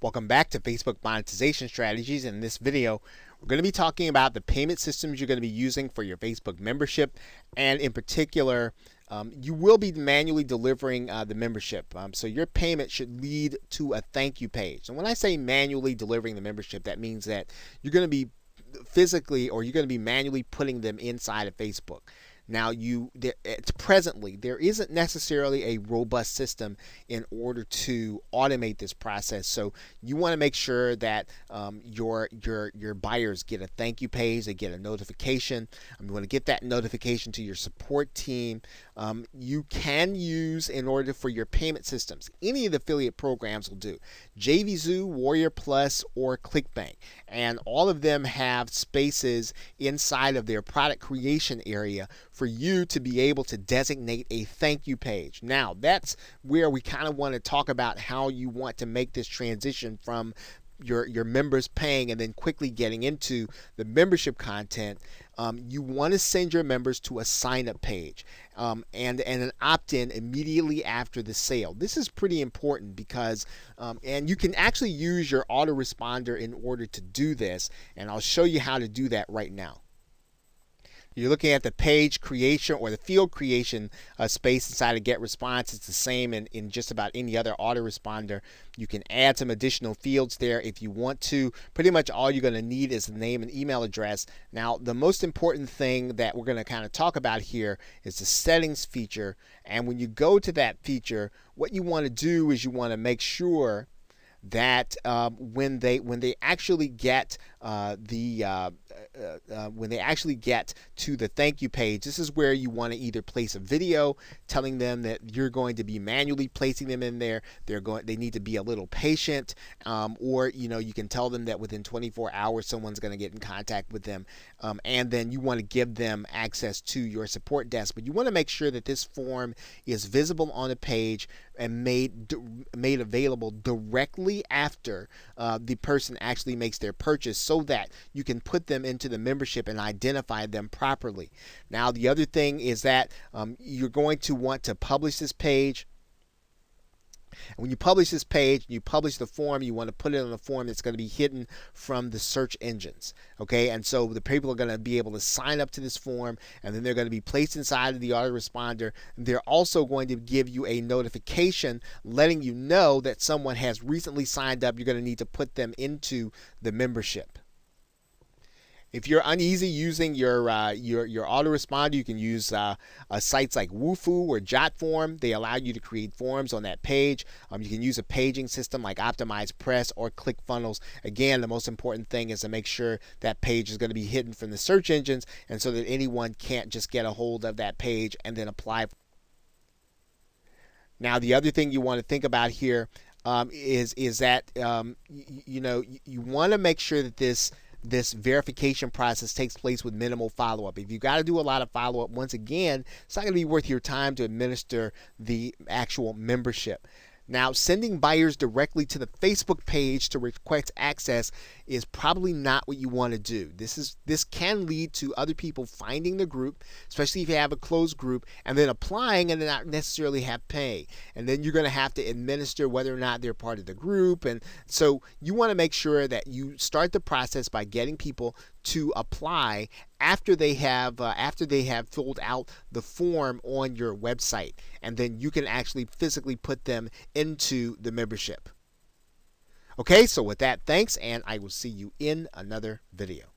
Welcome back to Facebook Monetization Strategies. In this video, we're going to be talking about the payment systems you're going to be using for your Facebook membership, and in particular, you will be manually delivering the membership. So your payment should lead to a thank you page. And when I say manually delivering the membership, that means that you're going to be physically or you're going to be manually putting them inside of Facebook. Now, presently, there isn't necessarily a robust system in order to automate this process. So you want to make sure that your buyers get a thank you page, they get a notification. You want to get that notification to your support team. You can use, in order for your payment systems, any of the affiliate programs will do. JVZoo, Warrior Plus, or ClickBank, and all of them have spaces inside of their product creation area for you to be able to designate a thank you page. Now, that's where we kind of want to talk about how you want to make this transition from your members paying and then quickly getting into the membership content. You want to send your members to a sign-up page and an opt-in immediately after the sale. This is pretty important because, and you can actually use your autoresponder in order to do this, and I'll show you how to do that right now. You're looking at the page creation or the field creation space inside of Get Response. It's the same in just about any other autoresponder. You can add some additional fields there if you want to. Pretty much all you're going to need is the name and email address. Now, the most important thing that we're going to kind of talk about here is the settings feature. And when you go to that feature, what you want to do is you want to make sure that when they actually get to the thank you page, this is where you want to either place a video telling them that you're going to be manually placing them in there. They need to be a little patient, or you can tell them that within 24 hours someone's going to get in contact with them, and then you want to give them access to your support desk. But you want to make sure that this form is visible on the page and made available directly after the person actually makes their purchase, so that you can put them into the membership and identify them properly. Now, the other thing is that you're going to want to publish this page. And when you publish this page, you publish the form, you want to put it on a form that's going to be hidden from the search engines. Okay, and so the people are going to be able to sign up to this form, and then they're going to be placed inside of the autoresponder. They're also going to give you a notification letting you know that someone has recently signed up. You're going to need to put them into the membership. If you're uneasy using your autoresponder, you can use sites like Wufoo or JotForm. They allow you to create forms on that page. You can use a paging system like OptimizePress or ClickFunnels. Again, the most important thing is to make sure that page is going to be hidden from the search engines, and so that anyone can't just get a hold of that page and then apply. Now, the other thing you want to think about here is that you want to make sure that this verification process takes place with minimal follow-up. If you've got to do a lot of follow-up, once again, it's not going to be worth your time to administer the actual membership. Now, sending buyers directly to the Facebook page to request access is probably not what you want to do. This can lead to other people finding the group, especially if you have a closed group, and then applying and then not necessarily have pay. And then you're going to have to administer whether or not they're part of the group. And so you want to make sure that you start the process by getting people to apply after they have filled out the form on your website, and then you can actually physically put them into the membership. Okay, so with that, thanks, and I will see you in another video.